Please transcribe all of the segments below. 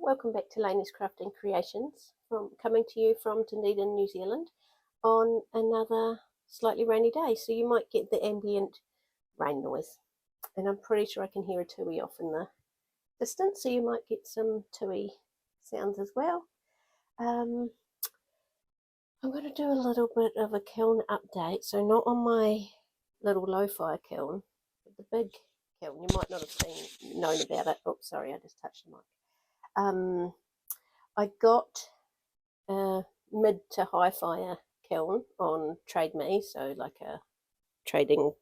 welcome back to Lainey's Crafting Creations, coming to you from Dunedin, New Zealand, on another slightly rainy day. So you might get the ambient rain noise, and I'm pretty sure I can hear a tui off in the distance, so you might get some tui sounds as well. I'm going to do a little bit of a kiln update, so not on my little low-fire kiln, but the big kiln. You might not have known about it. Oh, sorry, I just touched the mic. I got a mid to high fire kiln on Trade Me, so like a trading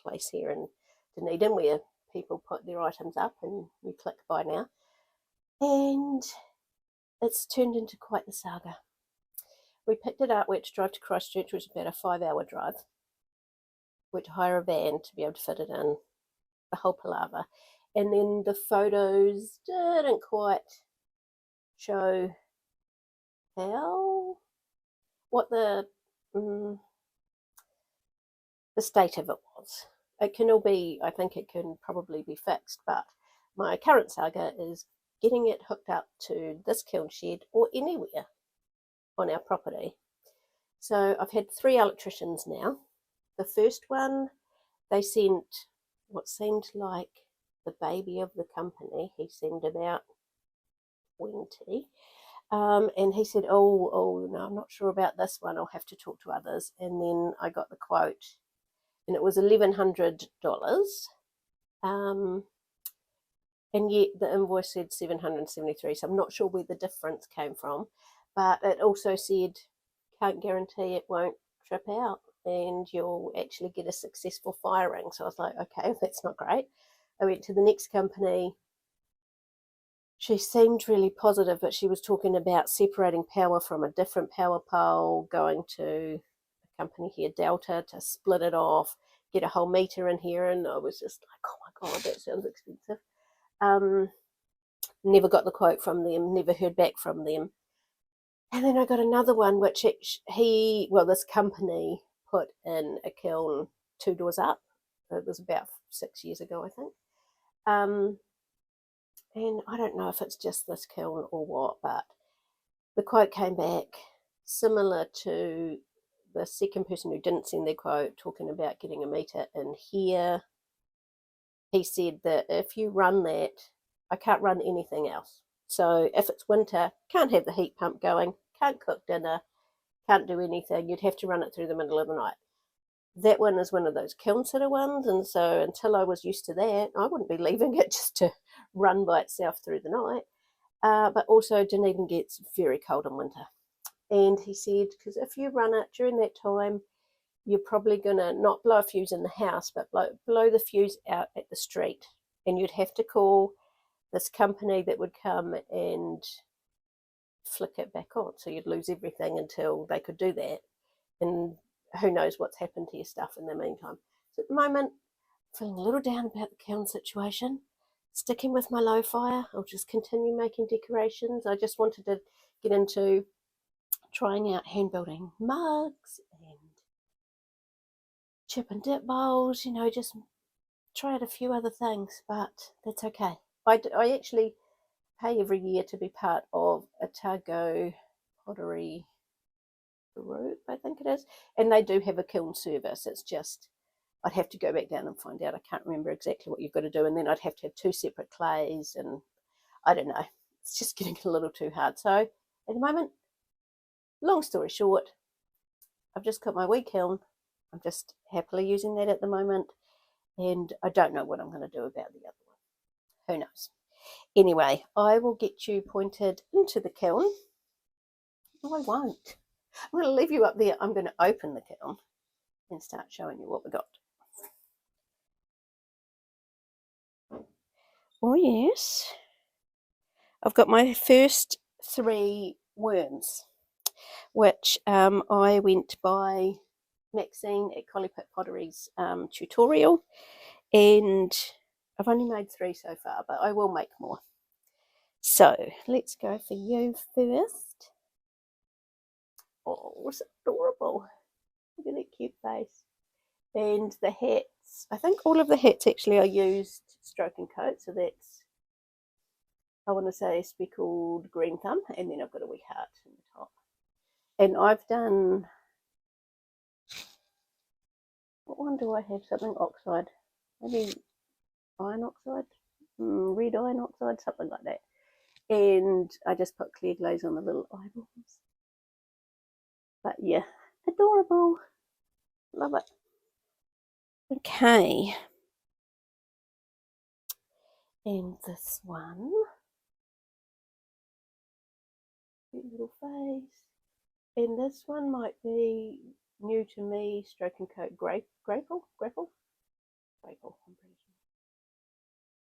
place here in Dunedin where people put their items up and you click buy now. And it's turned into quite the saga. We picked it up, we had to drive to Christchurch, which was about a 5-hour drive. We had to hire a van to be able to fit it in, the whole palaver. And then the photos didn't quite show what the state of it was. It can all be, I think it can probably be fixed, but my current saga is getting it hooked up to this kiln shed or anywhere on our property. So I've had 3 electricians now. The first one, they sent what seemed like the baby of the company. He seemed about 20. And he said, oh no, I'm not sure about this one, I'll have to talk to others. And then I got the quote and it was $1,100, and yet the invoice said $773, so I'm not sure where the difference came from, but it also said can't guarantee it won't trip out and you'll actually get a successful firing. So I was like, okay, that's not great. I went to the next company. She seemed really positive, but she was talking about separating power from a different power pole, going to a company here, Delta, to split it off, get a whole meter in here, and I was just like, oh my God, that sounds expensive. Never got the quote from them, never heard back from them. And then I got another one, which this company put in a kiln 2 doors up. It was about 6 years ago, I think. And I don't know if it's just this kiln or what, but the quote came back similar to the second person who didn't send their quote, talking about getting a meter in here. He said that if you run that, I can't run anything else. So if it's winter, can't have the heat pump going, can't cook dinner, can't do anything. You'd have to run it through the middle of the night. That one is one of those kiln sitter ones, and so until I was used to that, I wouldn't be leaving it just to run by itself through the night. But also Dunedin gets very cold in winter. And he said, because if you run it during that time, you're probably going to not blow a fuse in the house, but blow the fuse out at the street. And you'd have to call this company that would come and flick it back on. So you'd lose everything until they could do that. And who knows what's happened to your stuff in the meantime. So at the moment, feeling a little down about the kiln situation, sticking with my low fire. I'll just continue making decorations. I just wanted to get into trying out hand building mugs and chip and dip bowls, just try out a few other things, but that's okay. I actually pay every year to be part of a Pottery group, I think it is, and they do have a kiln service. It's just I'd have to go back down and find out. I can't remember exactly what you've got to do, and then I'd have to have 2 separate clays, and I don't know, it's just getting a little too hard. So at the moment, long story short, I've just got my wee kiln. I'm just happily using that at the moment, and I don't know what I'm going to do about the other one. Who knows? Anyway, I will get you pointed into the kiln. No, I won't. I'm going to leave you up there. I'm going to open the kiln and start showing you what we got. Oh yes, I've got my first 3 worms, which I went by Maxine at Colipit Pottery's tutorial, and I've only made 3 so far, but I will make more. So let's go for you first. Oh, it's adorable. Look at that cute face. And the hats, I think all of the hats actually are used stroke and coat, so that's I want to say speckled green thumb, and then I've got a wee heart in the top. And I've done, what one do I have? Something oxide, maybe iron oxide, red iron oxide, something like that. And I just put clear glaze on the little eyeballs. But yeah, adorable. Love it. Okay. And this one, cute little face. And this one might be new to me, stroke and coat grapple, I'm pretty sure.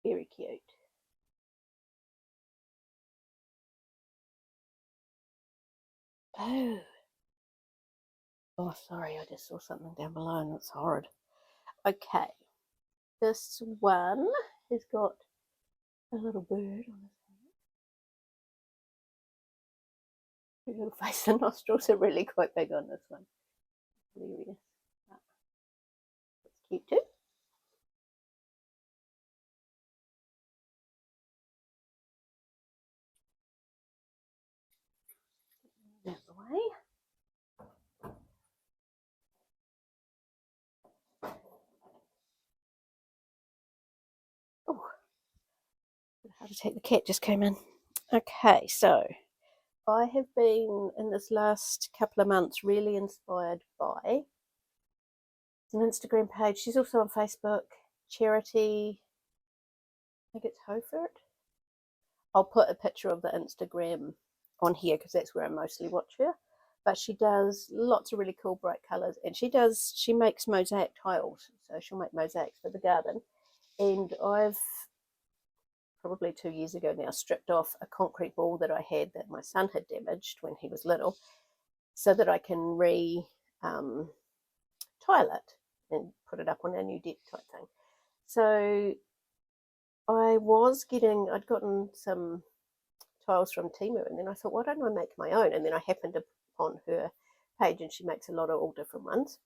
Very cute. Oh. Oh, sorry, I just saw something down below and it's horrid. Okay. This one has got a little bird on his head. His little face and nostrils are really quite big on this one. Hilarious. It's cute too. Out the way. Oh, heart attack. The cat just came in. Okay, so I have been in this last couple of months really inspired by an Instagram page. She's also on Facebook. Charity, I think it's Hofert. I'll put a picture of the Instagram on here because that's where I mostly watch her. But she does lots of really cool bright colours, and she makes mosaic tiles, so she'll make mosaics for the garden. And I've probably 2 years ago now stripped off a concrete ball that I had that my son had damaged when he was little, so that I can tile it and put it up on our new deck type thing. So I'd gotten some tiles from Temu, and then I thought, why don't I make my own? And then I happened upon her page, and she makes a lot of all different ones.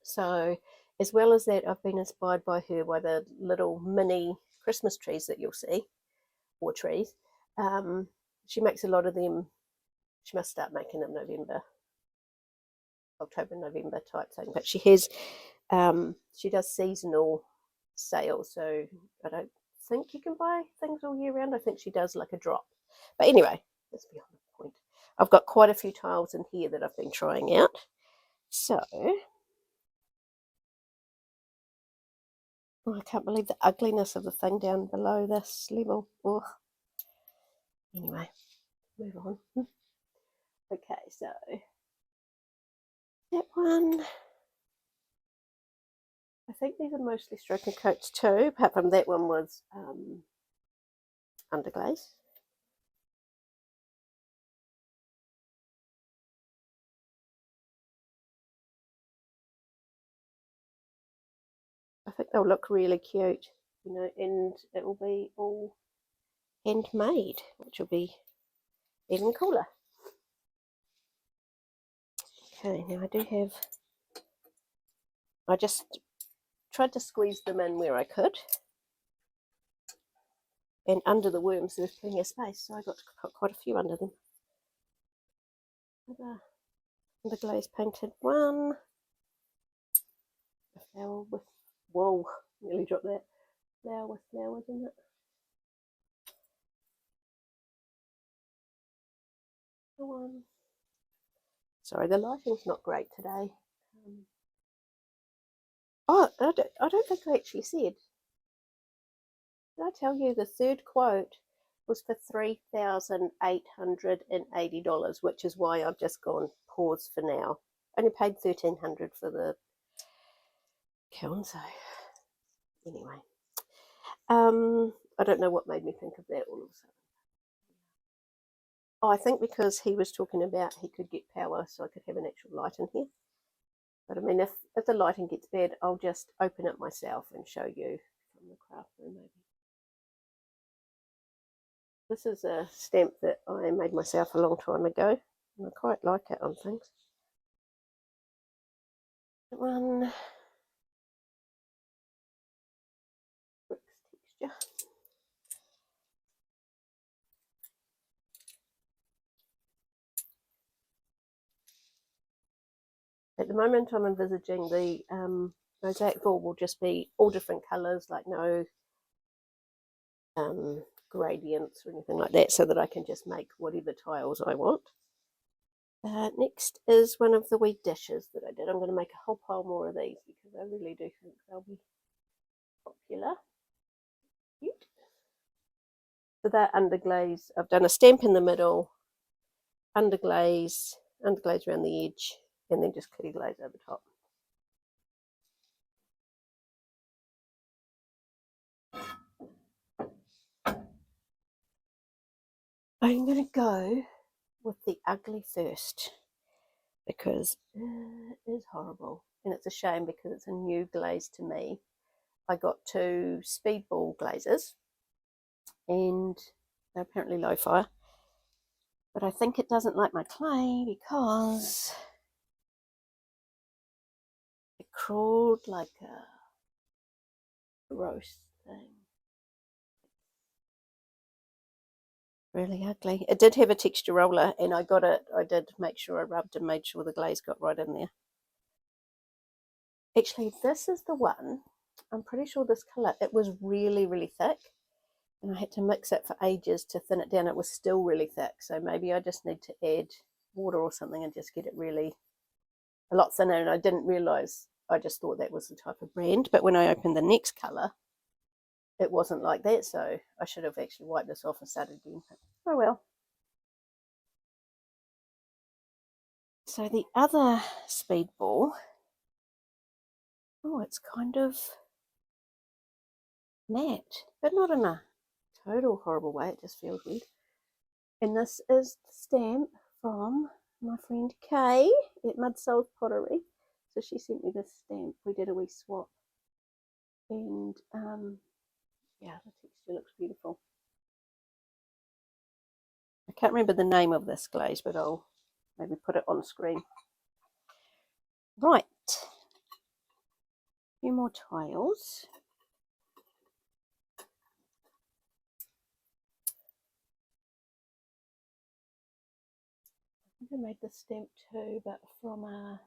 So as well as that, I've been inspired by her by the little mini Christmas trees that you'll see, or trees. She makes a lot of them. She must start making them October, November type thing. But she does seasonal sales, so I don't think you can buy things all year round. I think she does like a drop. But anyway, that's beyond the point. I've got quite a few tiles in here that I've been trying out. So, I can't believe the ugliness of the thing down below this level. Ugh. Anyway, move on. Okay, so that one, I think these are mostly stroke and coats too, apart from that one was underglaze. I think they'll look really cute, and it will be all handmade, which will be even cooler. Okay, now I just tried to squeeze them in where I could, and under the worms there's plenty of space, so I got to put quite a few under them. The glaze painted one, a flower with, whoa, nearly dropped that, flower with flowers in it. The one, sorry, the lighting's not great today. Oh, I don't think I actually said. Did I tell you the third quote was for $3,880, which is why I've just gone pause for now. Only paid $1,300 for the kiln, so anyway. I don't know what made me think of that all of a sudden. Oh, I think because he was talking about he could get power so I could have an actual light in here. But I mean, if the lighting gets bad, I'll just open it myself and show you from the craft room maybe. This is a stamp that I made myself a long time ago, and I quite like it on things. That one, bricks texture. At the moment I'm envisaging the mosaic ball will just be all different colours, like no gradients or anything like that, so that I can just make whatever tiles I want. Next is one of the wee dishes that I did. I'm going to make a whole pile more of these because I really do think they'll be popular. Cute. So that underglaze, I've done a stamp in the middle, underglaze around the edge, and then just clear glaze over top. I'm going to go with the ugly first because it is horrible, and it's a shame because it's a new glaze to me. I got 2 speedball glazes and they're apparently low fire, but I think it doesn't like my clay because it crawled like a gross thing. Really ugly. It did have a texture roller and I did make sure I rubbed and made sure the glaze got right in there. Actually, this is the one, I'm pretty sure this colour, it was really, really thick and I had to mix it for ages to thin it down. It was still really thick, so maybe I just need to add water or something and just get it really a lot thinner. And I didn't realise, I just thought that was the type of brand, but when I opened the next colour, it wasn't like that, so I should have actually wiped this off and started again. Oh well. So the other speedball, oh, it's kind of matte, but not in a total horrible way, it just feels weird. And this is the stamp from my friend Kay at Mudsoul's Pottery. So she sent me this stamp, we did a wee swap, and yeah, the texture looks beautiful. I can't remember the name of this glaze, but I'll maybe put it on screen. Right, a few more tiles. I think I made this stamp too, but from a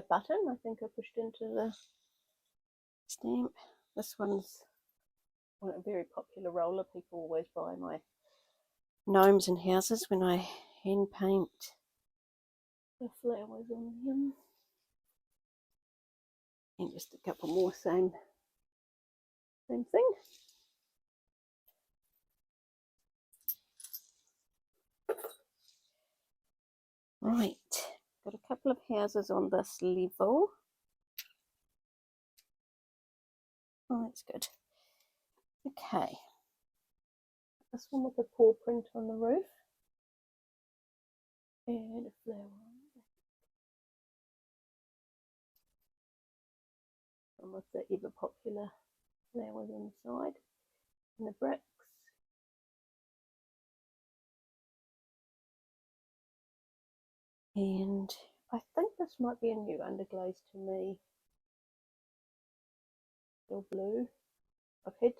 button I think I pushed into the stamp. This one's a very popular roller. People always buy my gnomes and houses when I hand paint the flowers on them. And just a couple more same thing. Right, got a couple of houses on this level. Oh, that's good. Okay, this one with the paw print on the roof and a flower and with the ever popular flowers on the side and the bricks. And I think this might be a new underglaze to me. Still blue. I've had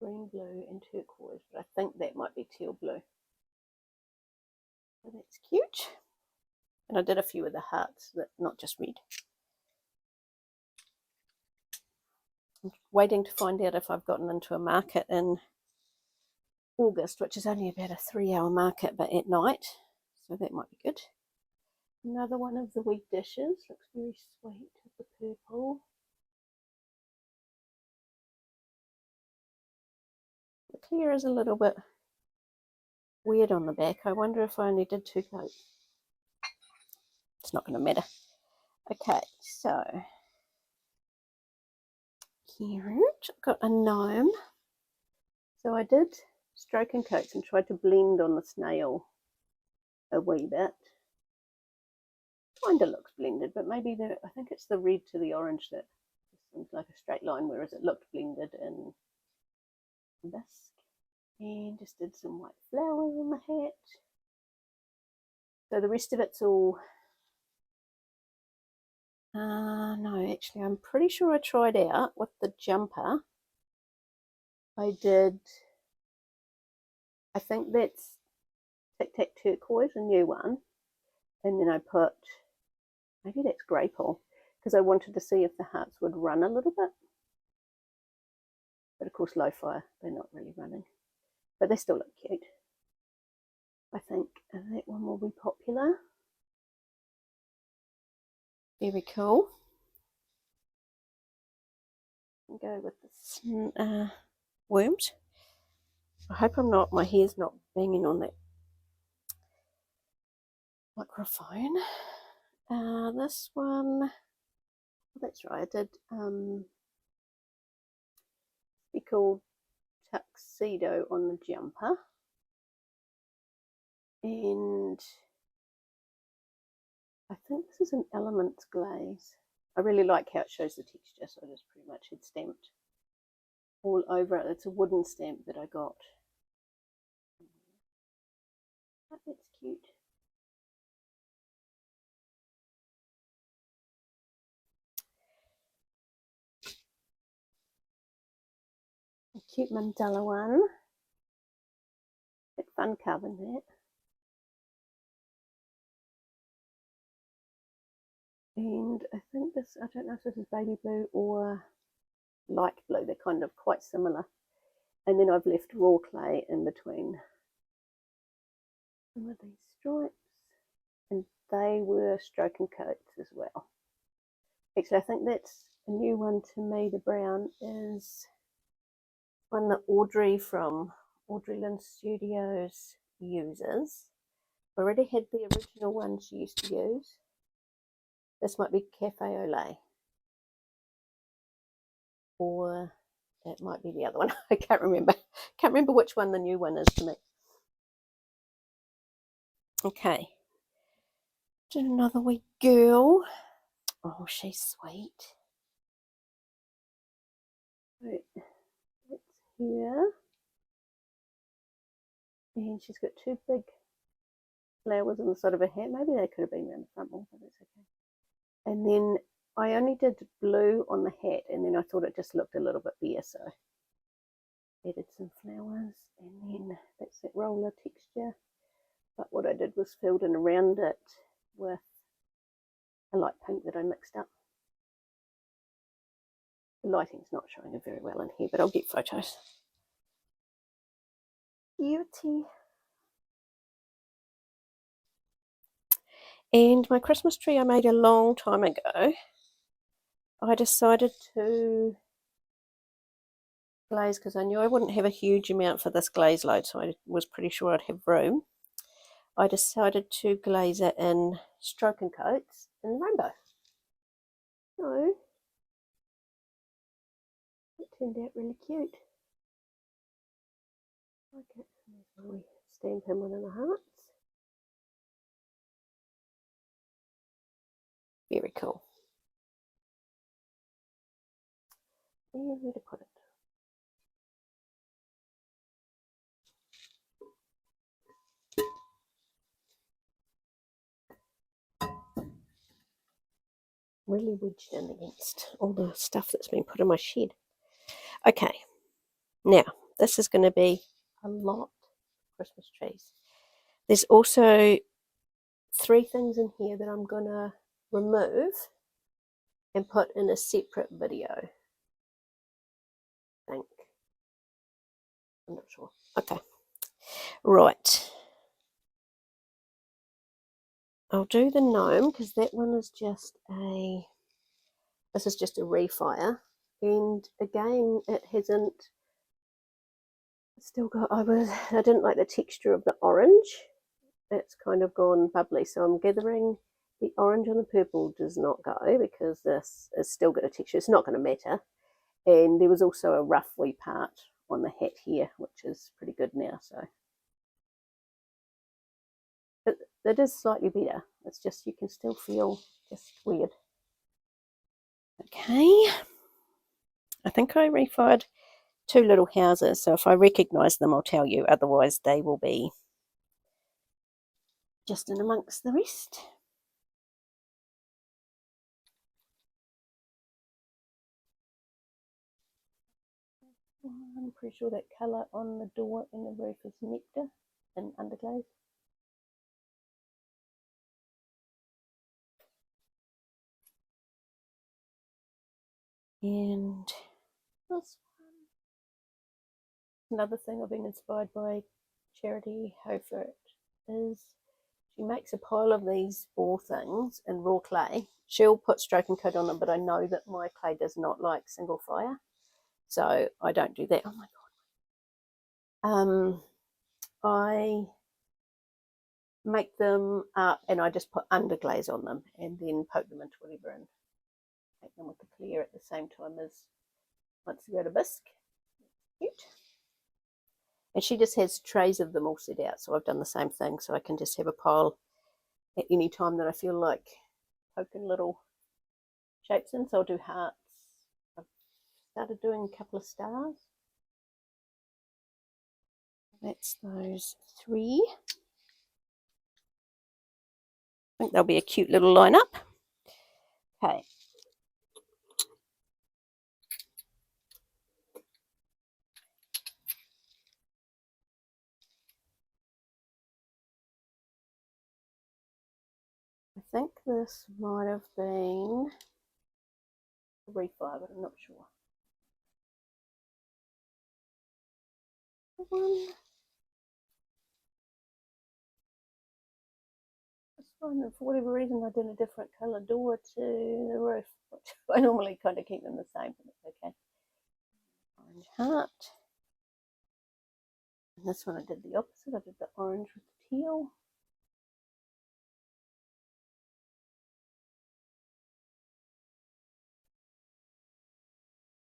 green, blue and turquoise, but I think that might be teal blue. So that's cute. And I did a few of the hearts, that not just red. I'm waiting to find out if I've gotten into a market in August, which is only about a 3-hour market, but at night, so that might be good. Another one of the wee dishes, looks very sweet with the purple. The clear is a little bit weird on the back. I wonder if I only did 2 coats. It's not going to matter. Okay, so here I've got a gnome. So I did stroke and coats and tried to blend on the snail a wee bit. Kind of looks blended, but maybe I think it's the red to the orange that seems like a straight line, whereas it looked blended in this. And just did some white flowers on the hat. So the rest of it's all no, actually I'm pretty sure I tried out with the jumper. I think that's Tic Tac Turquoise, a new one, And then I put, maybe that's grapeful, because I wanted to see if the hearts would run a little bit. But of course, low fire, they're not really running. But they still look cute. I think that one will be popular. Very cool. Go with the worms. I hope my hair's not banging on that microphone. This one, that's right, I did speckled tuxedo on the jumper. And I think this is an Elements glaze. I really like how it shows the texture, so I just pretty much had stamped all over it. It's a wooden stamp that I got. Oh, that's cute. A cute mandala one. Bit fun carving that. And I think this, I don't know if this is baby blue or light blue. They're kind of quite similar. And then I've left raw clay in between some of these stripes. And they were stroke and coats as well. Actually, I think that's a new one to me. The brown is one that Audrey from Audrey Lynn Studios uses. I already had the original one she used to use. This might be Cafe au Lait. Or it might be the other one. I can't remember. Can't remember which one the new one is to me. Okay. Did another wee girl. Oh, she's sweet. Right. It's here. And she's got two big flowers on the side of her hat. Maybe they could have been around the front more, but it's okay. And then I only did blue on the hat, and then I thought it just looked a little bit bare, so added some flowers, and then that's that roller texture. But what I did was filled in around it with a light pink that I mixed up. The lighting's not showing it very well in here, but I'll get photos. Beauty. And my Christmas tree I made a long time ago. I decided to glaze because I knew I wouldn't have a huge amount for this glaze load, so I was pretty sure I'd have room. I decided to glaze it in stroke and coats in rainbow. So it turned out really cute. Okay, there's my wee stamp in one of the hearts. Very cool. And where to put it? Really wedged in against all the stuff that's been put in my shed. Okay, now this is going to be a lot of Christmas trees. There's also 3 things in here that I'm going to remove and put in a separate video. I think. I'm not sure. Okay. Right. I'll do the gnome because that one is just a, this is just a refire. And again, it hasn't still got, I didn't like the texture of the orange. It's kind of gone bubbly. So I'm gathering the orange and the purple does not go because this is still got a texture. It's not going to matter. And there was also a rough wee part on the hat here, which is pretty good now. So it is slightly better. It's just you can still feel just weird. Okay. I think I refired 2 little houses, so if I recognise them, I'll tell you. Otherwise, they will be just in amongst the rest. I'm pretty sure that colour on the door and the roof is nectar and underglaze. And this one. Another thing I've been inspired by Charity Hofer is she makes a pile of these ball things in raw clay. She'll put stroking coat on them, but I know that my clay does not like single fire, so I don't do that. Oh my god. I make them up and I just put underglaze on them and then poke them into whatever and make them with the clear at the same time as once you go to bisque. Cute. And she just has trays of them all set out, so I've done the same thing, so I can just have a pile at any time that I feel like poking little shapes in. So I'll do hearts. I've started doing a couple of stars. That's those 3. I think they'll be a cute little lineup. Okay. I think this might have been a refire, but I'm not sure. One. This one, and for whatever reason, I did a different colour door to the roof, which I normally kind of keep them the same, but it's okay. Orange heart. And this one I did the opposite. I did the orange with the teal.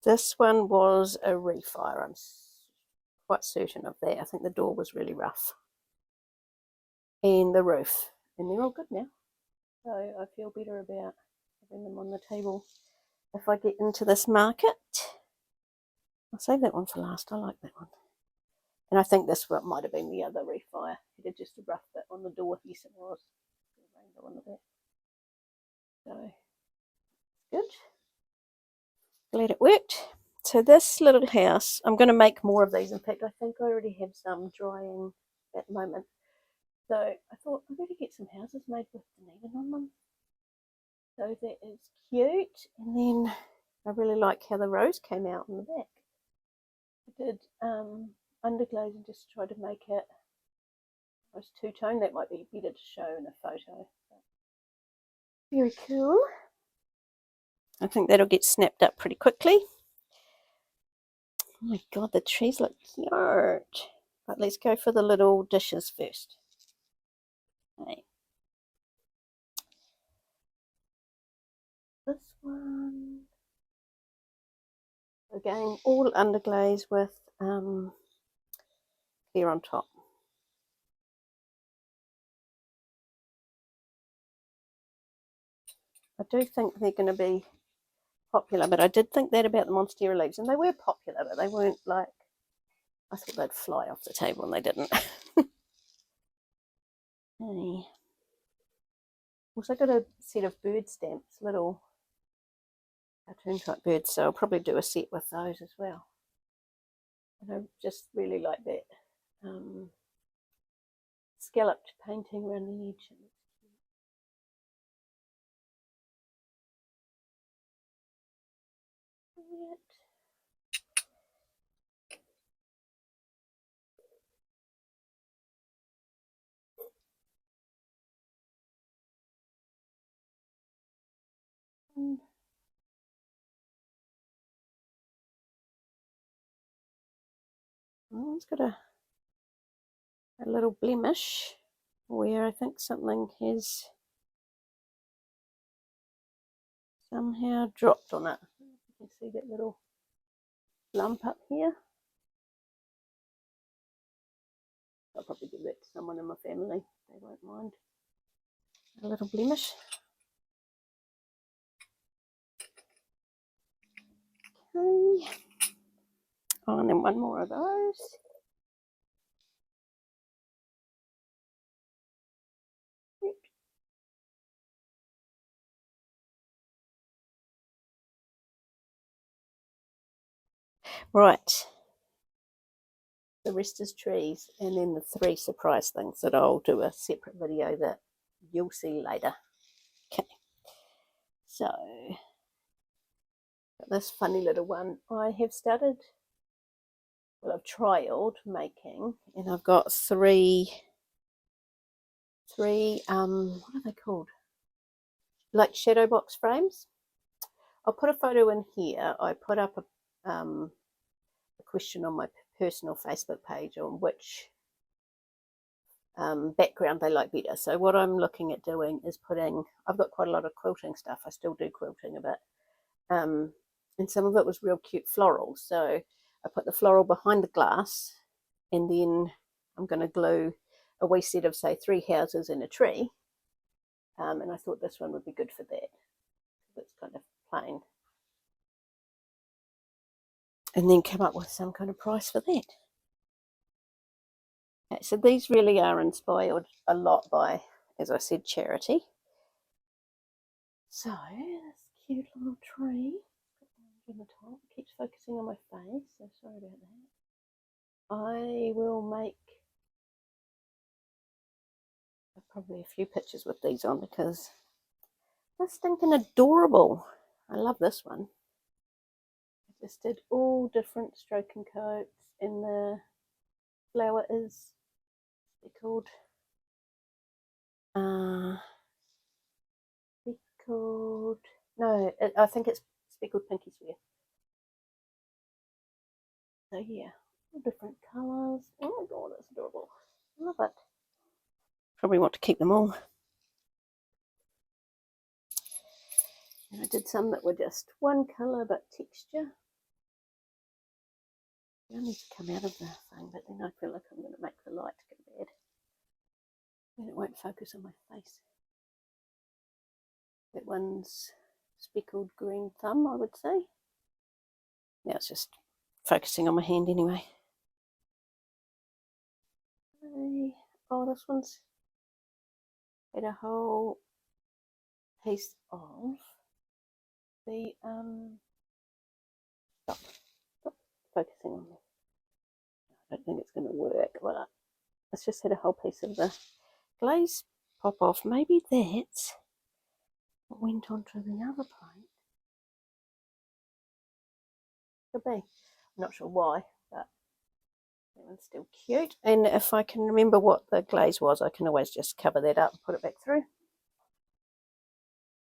This one was a refire. I'm quite certain of that. I think the door was really rough. And the roof. And they're all good now. So I feel better about having them on the table if I get into this market. I'll save that one for last. I like that one. And I think this one might have been the other refire. It had just a rough bit on the door. Yes, it was. Rainbow on the back. So, good. Glad it worked. So this little house, I'm going to make more of these. In fact, I think I already have some drying at the moment. So I thought I better get some houses made with Dunedin on them. So that is cute. And then I really like how the rose came out on the back. I did underglaze and just tried to make it almost two-tone. That might be better to show in a photo. Very cool. I think that'll get snapped up pretty quickly. Oh my god, the trees look cute. Right, let's go for the little dishes first. Okay. This one. Again, all underglaze with clear on top. I do think they're going to be popular, but I did think that about the Monstera leaves, and they were popular, but they weren't like, I thought they'd fly off the table and they didn't. Okay. Also got a set of bird stamps, little cartoon type birds, so I'll probably do a set with those as well. And I just really like that scalloped painting around the edge. Oh, it's got a little blemish where I think something has somehow dropped on it. You can see that little lump up here. I'll probably give that to someone in my family. They won't mind. A little blemish. Okay. Oh, and then one more of those. Right. The rest is trees, and then the 3 surprise things that I'll do a separate video that you'll see later. Okay. So Got this funny little one I have started, well, I've trialed making, and I've got three what are they called? Like shadow box frames. I'll put a photo in here. I put up a question on my personal Facebook page on which background they like better. So what I'm looking at doing is I've got quite a lot of quilting stuff. I still do quilting a bit. And some of it was real cute floral. So I put the floral behind the glass, and then I'm going to glue a wee set of, say, 3 houses and a tree. And I thought this one would be good for that. It's kind of plain. And then come up with some kind of price for that. Okay, so these really are inspired a lot by, as I said, charity. So this cute little tree on the top keeps focusing on my face, so sorry about that. I will make probably a few pictures with these on because they're stinking adorable. I love this one. I just did all different stroking coats, and the flower is speckled. No, I think it's speckled pinky swear. So yeah, all different colours. Oh my god, that's adorable. I love it. Probably want to keep them all. And I did some that were just one colour but texture. They need to come out of the thing, but then I feel like I'm going to make the light go bad. And it won't focus on my face. That one's speckled green thumb, I would say. Now it's just focusing on my hand anyway. Oh, this one's had a whole piece of the stop focusing on me. I don't think it's going to work, but it's just had a whole piece of the glaze pop off. Maybe that's what went onto the other plate. Could be. I'm not sure why, but that one's still cute. And if I can remember what the glaze was, I can always just cover that up and put it back through.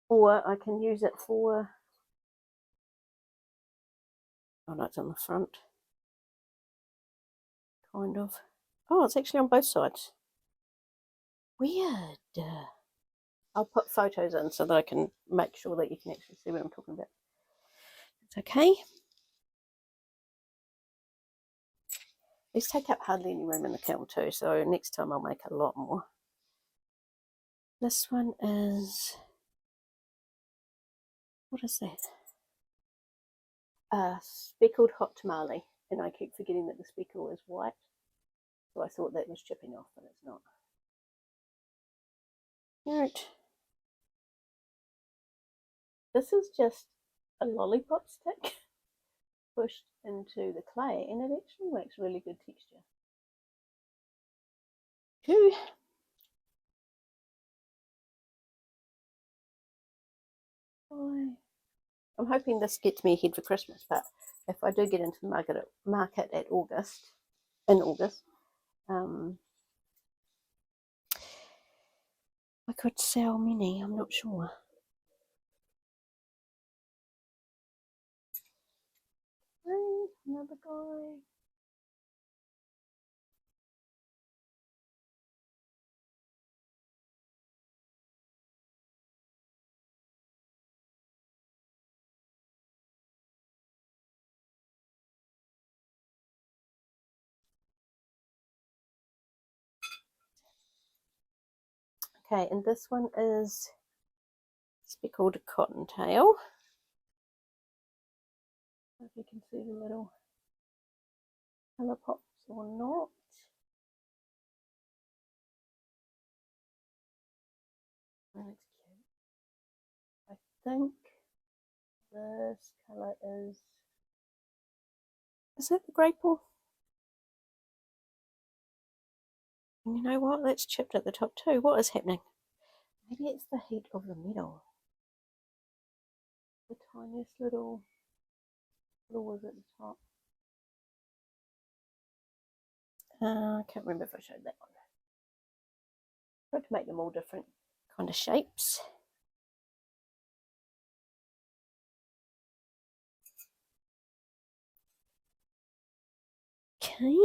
Or I can use it for, oh no, it's on the front. Kind of. Oh, it's actually on both sides. Weird. I'll put photos in so that I can make sure that you can actually see what I'm talking about. It's okay. These take up hardly any room in the kiln too, so next time I'll make a lot more. This one is, what is that? Speckled hot tamale, and I keep forgetting that the speckle is white, so I thought that was chipping off, but it's not. Right. This is just a lollipop stick pushed into the clay, and it actually makes really good texture. Two. I'm hoping this gets me ahead for Christmas, but if I do get into the market in August, I could sell many, I'm not sure. Hey, another guy. Okay, and this one is speckled cottontail. If you can see the little colour pops or not. Oh, that's cute. I think this colour is that the Grapple? And you know what? That's chipped at the top too. What is happening? Maybe it's the heat of the metal. The tiniest little What was at the top? I can't remember if I showed that one. Tried to make them all different kind of shapes. Okay.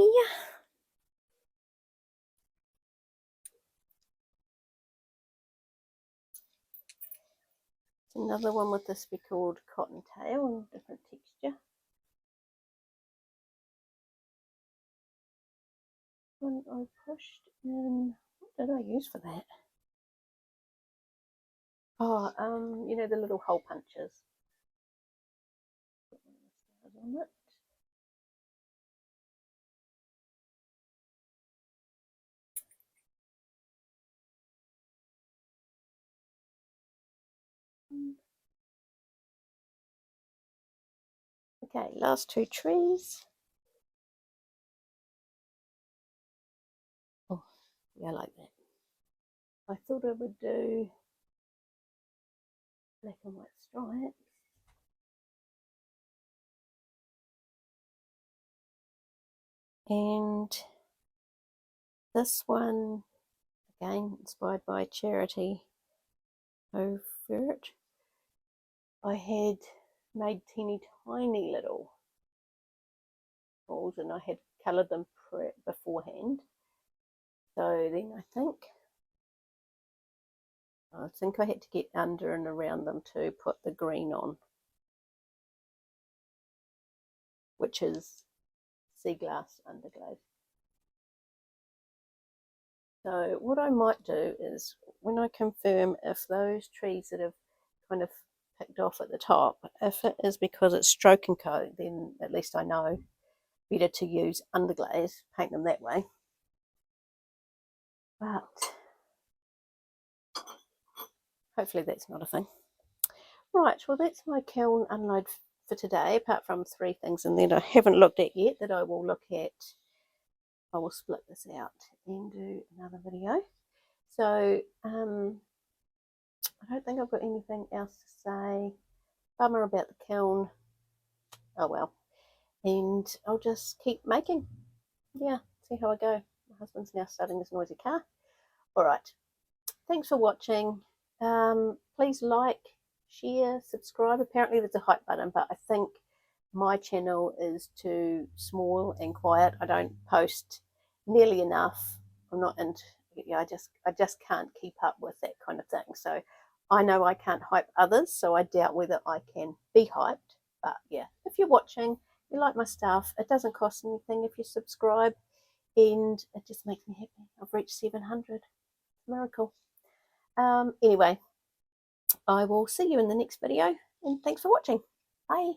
Another one with this be called Cottontail and different texture. One I pushed in, what did I use for that? Oh, you know the little hole punches. Put one of the stars on it. Okay, last two trees. Oh, yeah, I like that. I thought I would do black and white stripes. And this one, again, inspired by Charity Overt. I had made teeny tiny little balls and I had coloured them beforehand. So then I think I had to get under and around them to put the green on, which is sea glass underglaze. So what I might do is when I confirm if those trees that have kind of picked off at the top, if it is because it's stroke and coat, then at least I know better to use underglaze, paint them that way. But hopefully that's not a thing. Right, well that's my kiln unload for today, apart from 3 things in there that I haven't looked at yet that I will look at. I will split this out and do another video. So I don't think I've got anything else to say. Bummer about the kiln. Oh well. And I'll just keep making. Yeah, see how I go. My husband's now starting this noisy car. All right. Thanks for watching. Please like, share, subscribe. Apparently there's a hype button, but I think my channel is too small and quiet. I don't post nearly enough. I'm not into, yeah, I just can't keep up with that kind of thing. So I know I can't hype others, so I doubt whether I can be hyped. But yeah, if you're watching, you like my stuff, it doesn't cost anything if you subscribe, and it just makes me happy. I've reached 700. Miracle. Anyway, I will see you in the next video, and thanks for watching. Bye.